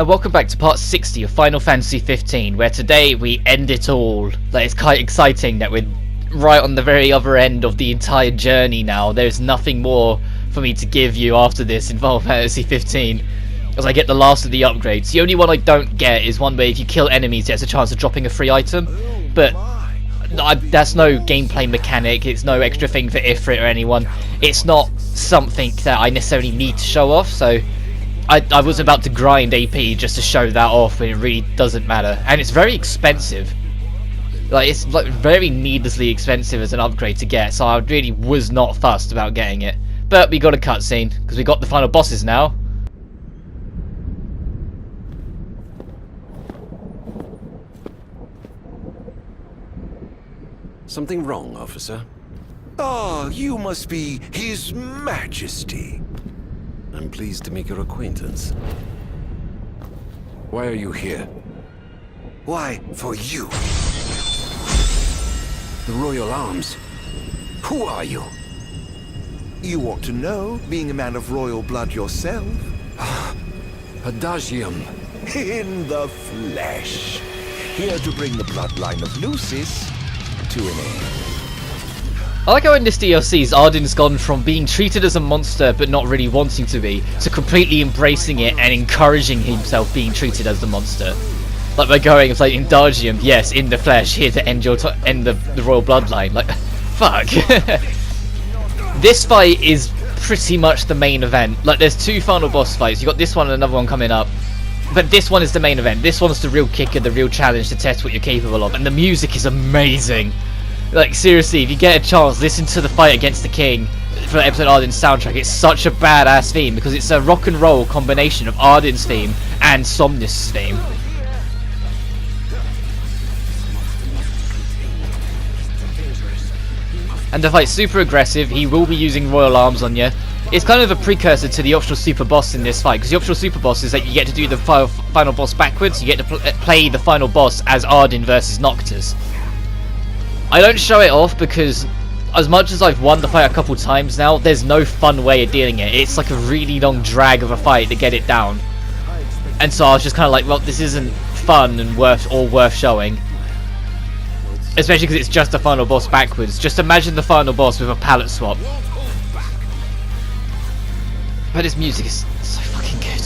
Welcome back to part 60 of Final Fantasy 15, where today we end it all. Like, it's quite exciting that we're right on the very other end of the entire journey now. There's nothing more for me to give you after this in Final Fantasy 15, as I get the last of the upgrades. The only one I don't get is one where if you kill enemies there's a chance of dropping a free item, but that's no gameplay mechanic, it's no extra thing for Ifrit or anyone. It's not something that I necessarily need to show off, so I was about to grind AP just to show that off when it really doesn't matter. And it's very expensive. Like, it's like very needlessly expensive as an upgrade to get, so I really was not fussed about getting it. But we got a cutscene, because we got the final bosses now. Something wrong, officer? Ah, you must be His Majesty. I'm pleased to make your acquaintance. Why are you here? Why, for you. The Royal Arms. Who are you? You ought to know, being a man of royal blood yourself. Adagium. In the flesh. Here to bring the bloodline of Lucis to an end. I like how in this DLC's Ardyn's gone from being treated as a monster but not really wanting to be, to completely embracing it and encouraging himself being treated as the monster. Like by going, it's like, Adagium, yes, in the flesh, here to end the royal bloodline. Like, fuck. This fight is pretty much the main event. Like, there's two final boss fights. You got this one and another one coming up. But this one is the main event. This one's the real kicker, the real challenge to test what you're capable of. And the music is amazing. Like, seriously, if you get a chance, listen to the fight against the king for episode Ardyn's soundtrack. It's such a badass theme because it's a rock and roll combination of Ardyn's theme and Somnus' theme. And the fight's super aggressive. He will be using royal arms on you. It's kind of a precursor to the optional super boss in this fight, because the optional super boss is that you get to do the final boss backwards. You get to play the final boss as Ardyn versus Noctis. I don't show it off because, as much as I've won the fight a couple times now, there's no fun way of dealing it. It's like a really long drag of a fight to get it down. And so I was just kind of like, well, this isn't fun and worth showing. Especially because it's just the final boss backwards. Just imagine the final boss with a palette swap. But his music is so fucking good.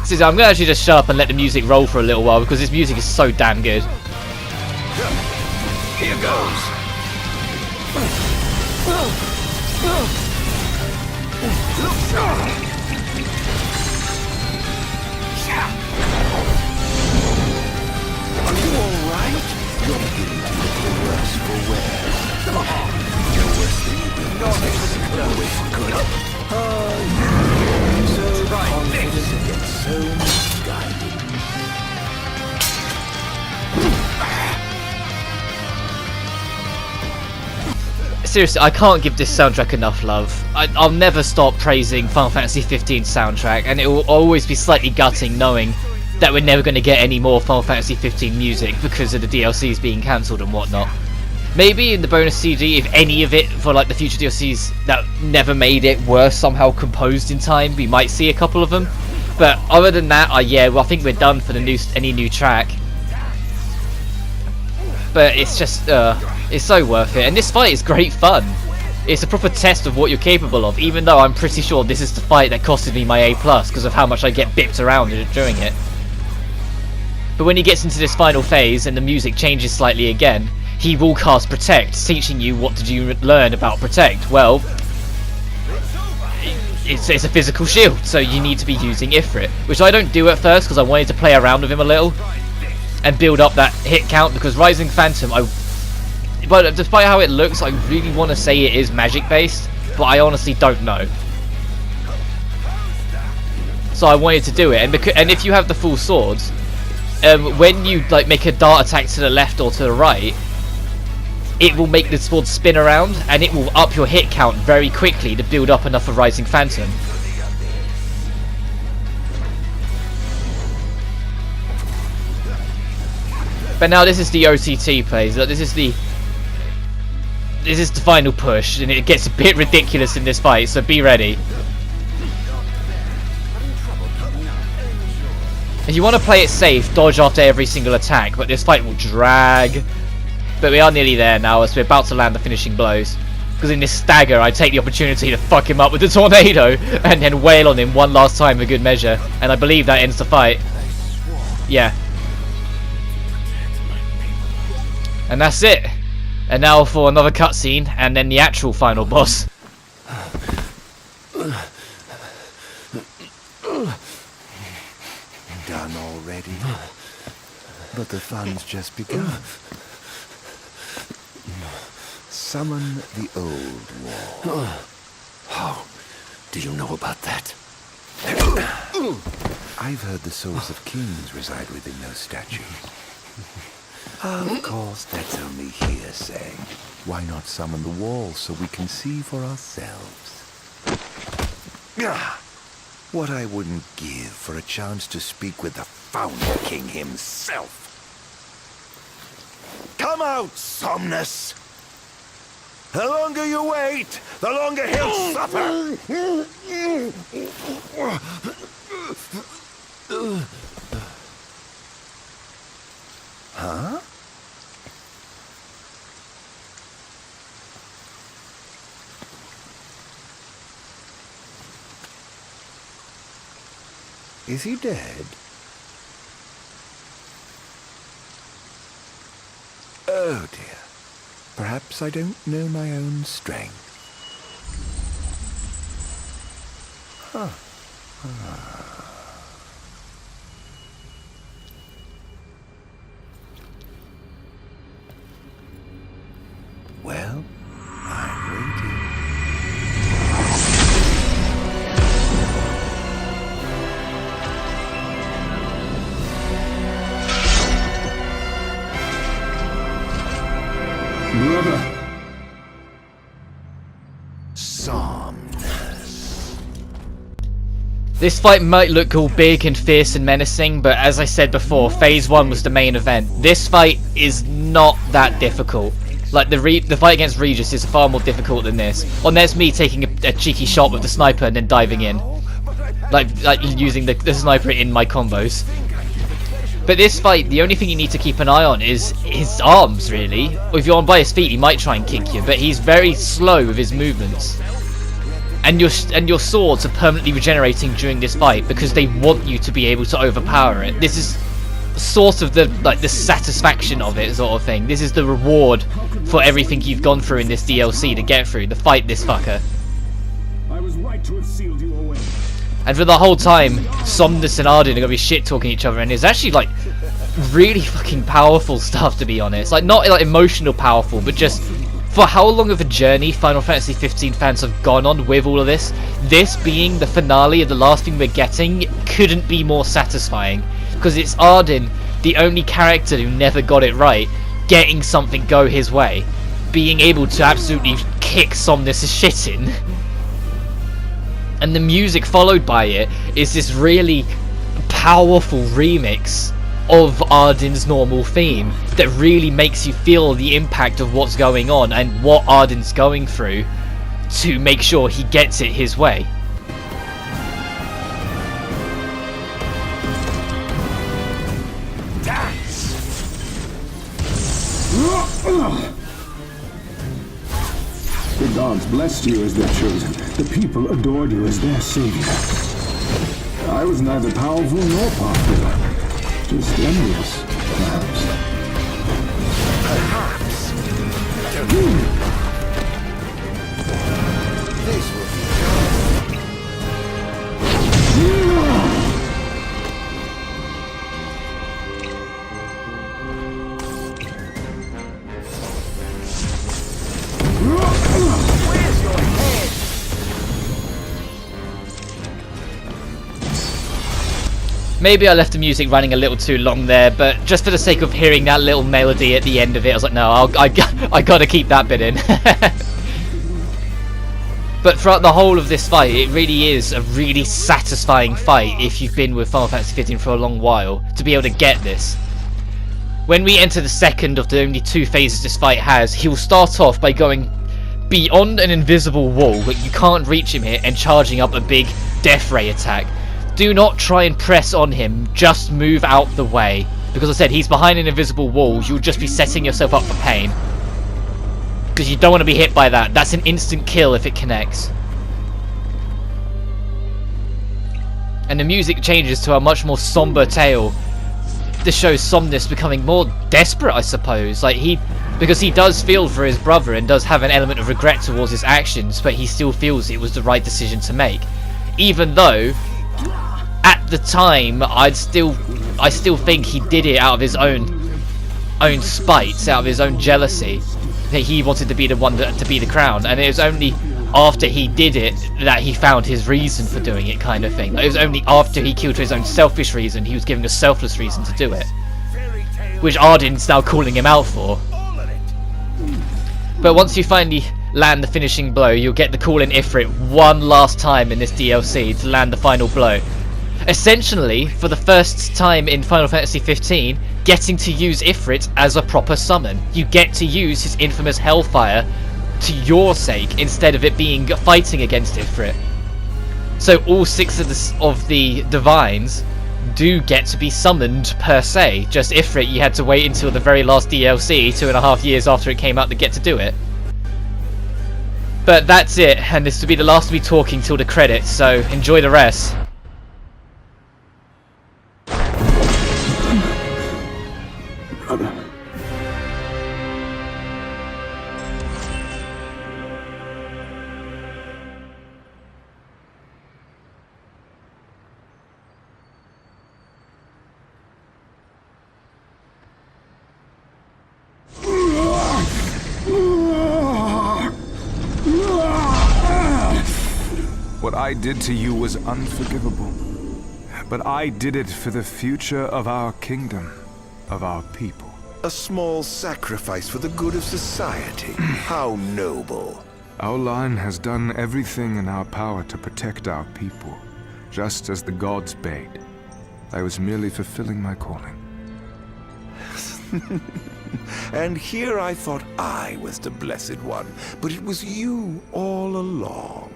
So I'm going to actually just shut up and let the music roll for a little while because this music is so damn good. Here goes. Are you alright? You're beginning to look worse for wear. You're worse than you will. Not even away for good. So confident and yet so misguided. Seriously, I can't give this soundtrack enough love. I'll never stop praising Final Fantasy 15 soundtrack, and it will always be slightly gutting knowing that we're never going to get any more Final Fantasy 15 music because of the DLCs being cancelled and whatnot. Maybe in the bonus CD, if any of it for like the future DLCs that never made it were somehow composed in time, we might see a couple of them. But other than that, yeah, well, I think we're done for any new track. But it's just, it's so worth it. And this fight is great fun. It's a proper test of what you're capable of, even though I'm pretty sure this is the fight that costed me my A+ because of how much I get bipped around during it. But when he gets into this final phase and the music changes slightly again, he will cast Protect, teaching you what did you learn about Protect. Well, it's a physical shield, so you need to be using Ifrit, which I don't do at first because I wanted to play around with him a little and build up that hit count, because Rising Phantom, but despite how it looks, I really want to say it is magic based, but I honestly don't know. So I wanted to do it, and if you have the full swords, when you like make a dart attack to the left or to the right, it will make the sword spin around, and it will up your hit count very quickly to build up enough for Rising Phantom. But now this is the OTT plays. This is the final push, and it gets a bit ridiculous in this fight, so be ready. If you want to play it safe, dodge after every single attack, but this fight will drag. But we are nearly there now, as we're about to land the finishing blows. Because in this stagger, I take the opportunity to fuck him up with the tornado, and then wail on him one last time for good measure. And I believe that ends the fight. Yeah. And that's it. And now for another cutscene, and then the actual final boss. Done already? But the fun's just begun. Summon the old wall. How do you know about that? I've heard the souls of kings reside within those statues. Of course, that's only hearsay. Why not summon the wall so we can see for ourselves? What I wouldn't give for a chance to speak with the Founder King himself. Come out, Somnus! The longer you wait, the longer he'll suffer! Huh? Is he dead? Oh dear. Perhaps I don't know my own strength. Well, I'm waiting. Brother. Somnus. This fight might look all big and fierce and menacing, but as I said before, Phase 1 was the main event. This fight is not that difficult. Like, the fight against Regis is far more difficult than this. And there's me taking a cheeky shot with the sniper and then diving in. Like using the sniper in my combos. But this fight, the only thing you need to keep an eye on is his arms, really. If you're on by his feet, he might try and kick you, but he's very slow with his movements. And your swords are permanently regenerating during this fight because they want you to be able to overpower it. This is sort of the satisfaction of it, sort of thing. This is the reward for everything you've gone through in this DLC to get through, to fight this fucker. I was right to have sealed you away. And for the whole time, Somnus and Ardyn are gonna be shit talking each other, and it's actually like really fucking powerful stuff, to be honest. Like, not like emotional powerful, but just for how long of a journey Final Fantasy 15 fans have gone on with all of this. This being the finale of the last thing we're getting couldn't be more satisfying, because it's Ardyn, the only character who never got it right, getting something go his way, being able to absolutely kick Somnus' shit in. And the music followed by it is this really powerful remix of Ardyn's normal theme that really makes you feel the impact of what's going on and what Ardyn's going through to make sure he gets it his way. The gods blessed you as their chosen. The people adored you as their savior. I was neither powerful nor popular. Just envious, perhaps. This will Maybe I left the music running a little too long there, but just for the sake of hearing that little melody at the end of it, I was like, no, I gotta keep that bit in. But throughout the whole of this fight, it really is a really satisfying fight if you've been with Final Fantasy 15 for a long while, to be able to get this. When we enter the second of the only two phases this fight has, he will start off by going beyond an invisible wall, but you can't reach him here, and charging up a big death ray attack, do not try and press on him, just move out the way. Because I said, he's behind an invisible wall, you'll just be setting yourself up for pain. Because you don't want to be hit by that. That's an instant kill if it connects. And the music changes to a much more somber tale. This shows Somnus becoming more desperate, I suppose. Like, because he does feel for his brother and does have an element of regret towards his actions, but he still feels it was the right decision to make. Even though, at the time, I still think he did it out of his own spite, out of his own jealousy. That he wanted to be the one to be the crown, and it was only after he did it that he found his reason for doing it, kind of thing. It was only after he killed for his own selfish reason he was given a selfless reason to do it, which Ardyn's now calling him out for. But once you finally land the finishing blow, you'll get the call in Ifrit one last time in this DLC to land the final blow. Essentially, for the first time in Final Fantasy 15, getting to use Ifrit as a proper summon. You get to use his infamous Hellfire to your sake, instead of it being fighting against Ifrit. So all 6 of the Divines do get to be summoned per se. Just Ifrit, you had to wait until the very last DLC, 2.5 years after it came out, to get to do it. But that's it, and this will be the last of me talking till the credits, so enjoy the rest. Brother. What I did to you was unforgivable. But I did it for the future of our kingdom, of our people. A small sacrifice for the good of society. How noble. Our line has done everything in our power to protect our people, just as the gods bade. I was merely fulfilling my calling. And here I thought I was the Blessed One, but it was you all along.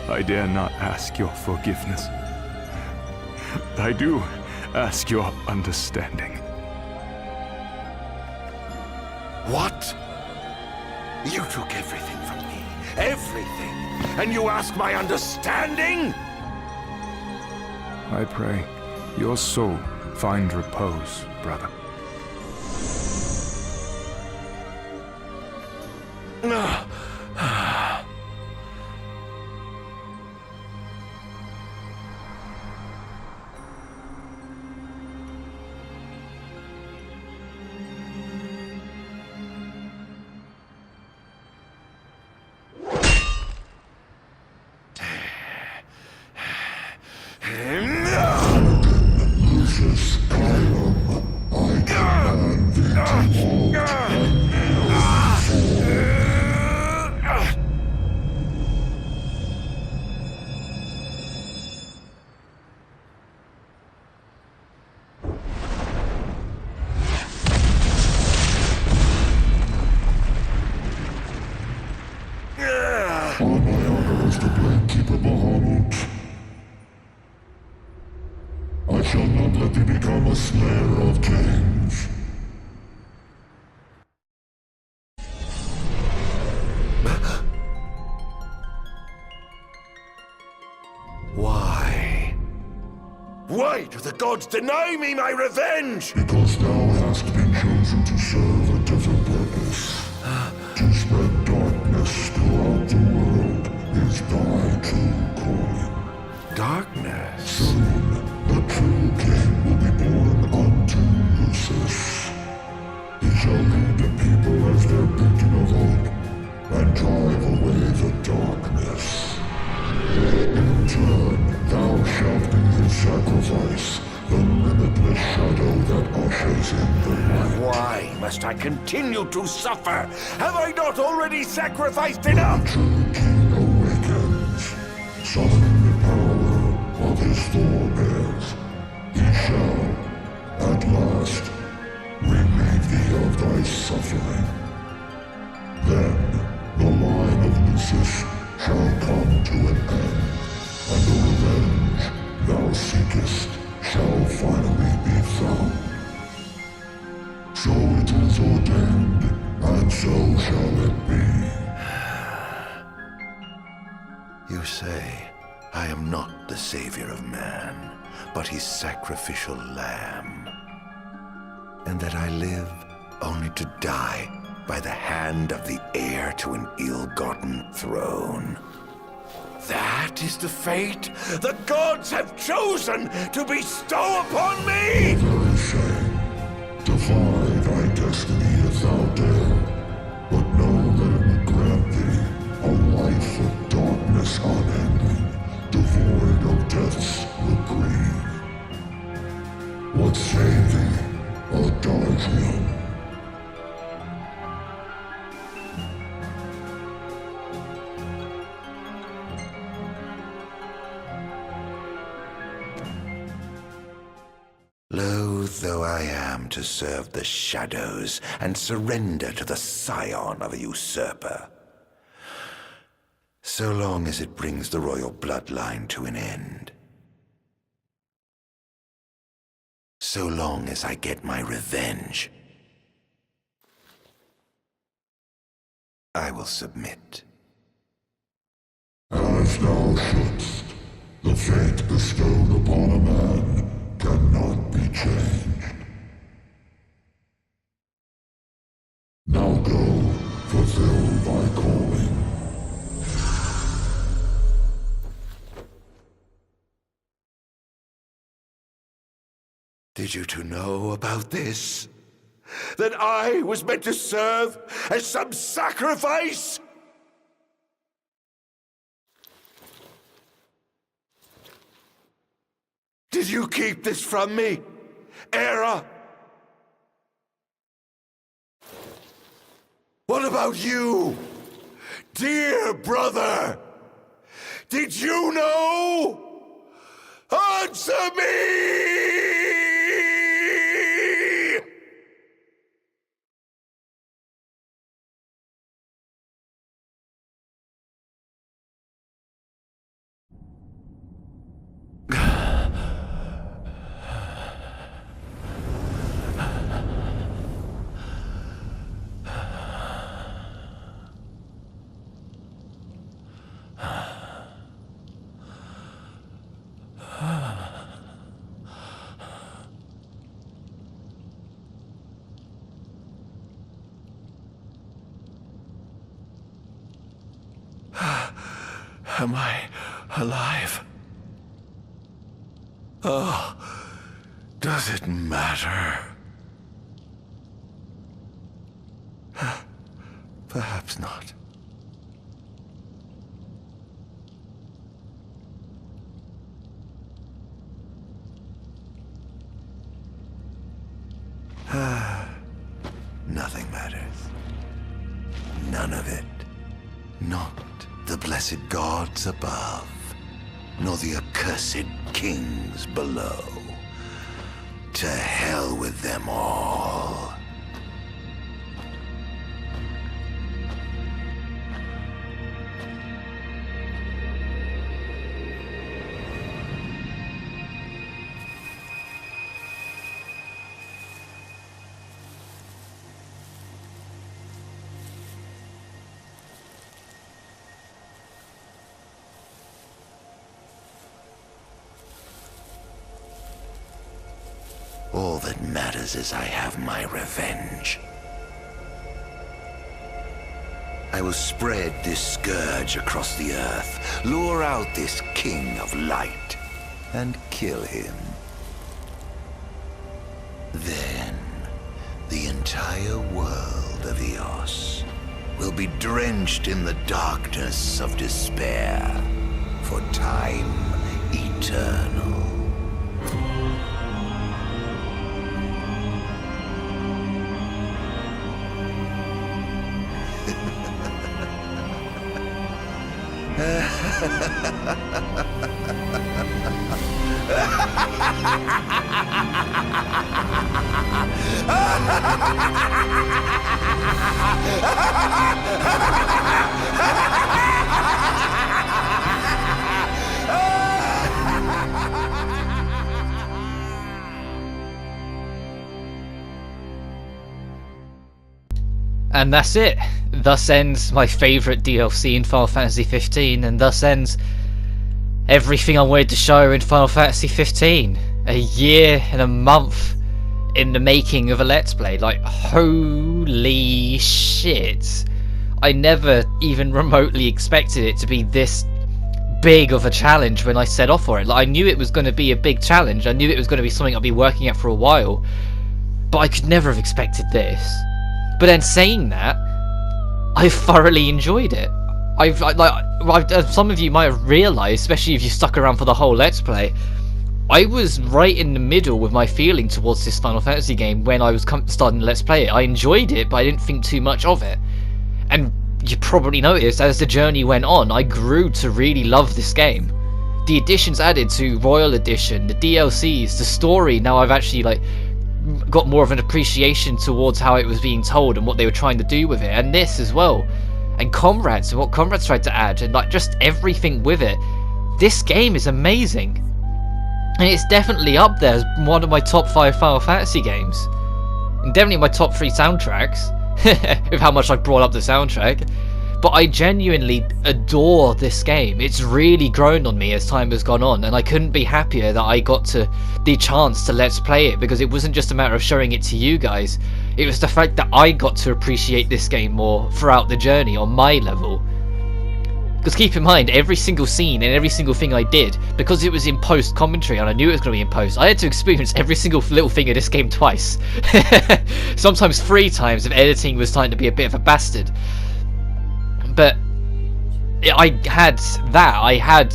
I dare not ask your forgiveness. I do ask your understanding. What? You took everything from me. Everything. And you ask my understanding? I pray your soul find repose, brother. I shall not let thee become a slayer of kings. Why? Why do the gods deny me my revenge? Because thou hast been chosen to serve a different purpose. To spread darkness throughout the world is thy true calling. Darkness? Soon, the true king will be born unto Lucis. He shall lead the people as their beacon of hope, and drive away the darkness. In turn, thou shalt be his sacrifice, the limitless shadow that ushers in the light. Why must I continue to suffer? Have I not already sacrificed enough? The true king awakens, summoning the power of his forebears. He shall, at last, relieve thee of thy suffering. Then, the line of Lucis shall come to an end, and the You say I am not the savior of man, but his sacrificial lamb, and that I live only to die by the hand of the heir to an ill-gotten throne. That is the fate the gods have chosen to bestow upon me! Very shame. Defy thy destiny if thou dare, but know that it will grant thee a life of darkness unending, devoid of death's reprieve. What say thee, Ardyn? Loath though I am to serve the shadows and surrender to the scion of a usurper, so long as it brings the royal bloodline to an end, so long as I get my revenge, I will submit. As thou shouldst, the fate bestowed upon a man cannot be changed. Now go, fulfill thy calling. Did you two know about this? That I was meant to serve as some sacrifice? Did you keep this from me, Era? What about you, dear brother? Did you know? Answer me! Am I alive? Oh, does it matter? Perhaps not. Nothing matters. None of it. Not the blessed gods above, nor the accursed kings below. To hell with them all. All that matters is I have my revenge. I will spread this scourge across the earth, lure out this king of light, and kill him. Then, the entire world of Eos will be drenched in the darkness of despair for time eternal. And that's it. thus ends my favourite DLC in Final Fantasy 15, and thus ends everything I wanted to show in Final Fantasy 15. A year and a month in the making of a Let's Play. Like, holy shit. I never even remotely expected it to be this big of a challenge when I set off for it. Like, I knew it was going to be a big challenge. I knew it was going to be something I'd be working at for a while. But I could never have expected this. But then saying that, I thoroughly enjoyed it. Some of you might have realised, especially if you stuck around for the whole Let's Play, I was right in the middle with my feeling towards this Final Fantasy game when I was starting to Let's Play it. I enjoyed it, but I didn't think too much of it. And you probably noticed, as the journey went on, I grew to really love this game. The additions added to Royal Edition, the DLCs, the story, now I've actually, like, got more of an appreciation towards how it was being told and what they were trying to do with it, and this as well. And Comrades, and what Comrades tried to add, and like just everything with it. This game is amazing. And it's definitely up there as one of my top 5 Final Fantasy games. And definitely my top 3 soundtracks, with how much I brought up the soundtrack. But I genuinely adore this game. It's really grown on me as time has gone on, and I couldn't be happier that I got the chance to Let's Play it, because it wasn't just a matter of showing it to you guys. It was the fact that I got to appreciate this game more throughout the journey on my level. Because keep in mind, every single scene and every single thing I did, because it was in post commentary and I knew it was going to be in post, I had to experience every single little thing of this game twice. Sometimes 3 times if editing was starting to be a bit of a bastard. But I had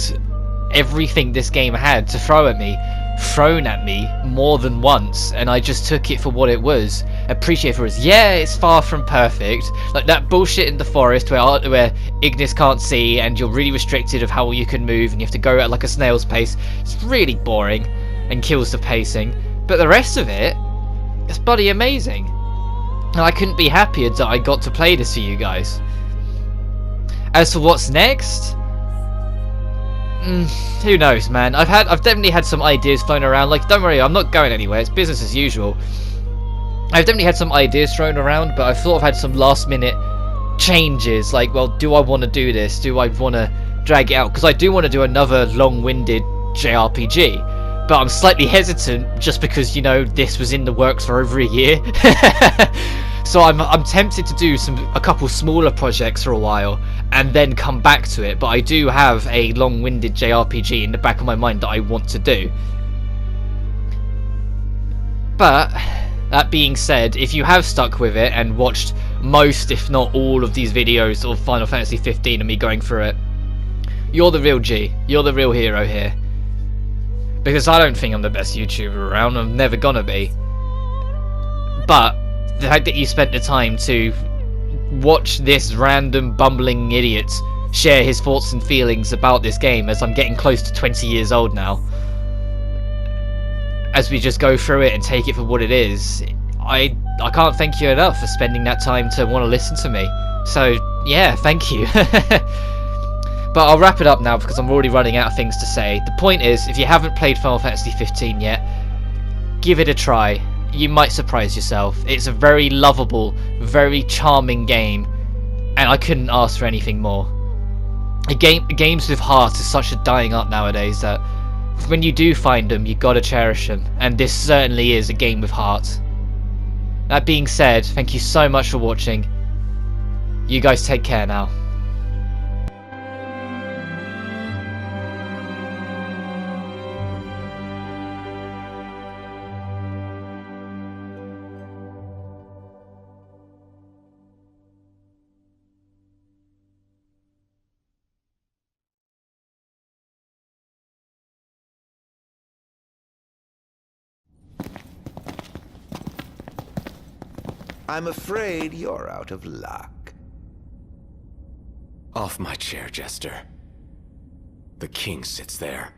everything this game had to thrown at me more than once, and I just took it for what it was. Appreciate it for it. Yeah, it's far from perfect. Like that bullshit in the forest where Ignis can't see and you're really restricted of how you can move and you have to go at like a snail's pace. It's really boring and kills the pacing. But the rest of it, it's bloody amazing. And I couldn't be happier that I got to play this for you guys. As for what's next, who knows, man. I've definitely had some ideas thrown around. Like, don't worry, I'm not going anywhere. It's business as usual. I've definitely had some ideas thrown around, but I've sort of had some last minute changes. Like, well, do I want to do this? Do I want to drag it out? Because I do want to do another long-winded JRPG, but I'm slightly hesitant just because, you know, this was in the works for over a year. So I'm tempted to do a couple smaller projects for a while and then come back to it, but I do have a long-winded JRPG in the back of my mind that I want to do. But that being said, if you have stuck with it and watched most, if not all, of these videos of Final Fantasy 15 and me going through it, you're the real G. You're the real hero here. Because I don't think I'm the best YouTuber around. I'm never gonna be. But the fact that you spent the time to watch this random bumbling idiot share his thoughts and feelings about this game, as I'm getting close to 20 years old now, as we just go through it and take it for what it is, I can't thank you enough for spending that time to want to listen to me. So yeah, thank you. But I'll wrap it up now because I'm already running out of things to say. The point is, if you haven't played Final Fantasy 15 yet, give it a try. You might surprise yourself. It's a very lovable, very charming game, and I couldn't ask for anything more. Games with heart is such a dying art nowadays that when you do find them, you gotta cherish them, and this certainly is a game with heart. That being said, thank you so much for watching. You guys take care now. I'm afraid you're out of luck. Off my chair, Jester. The king sits there.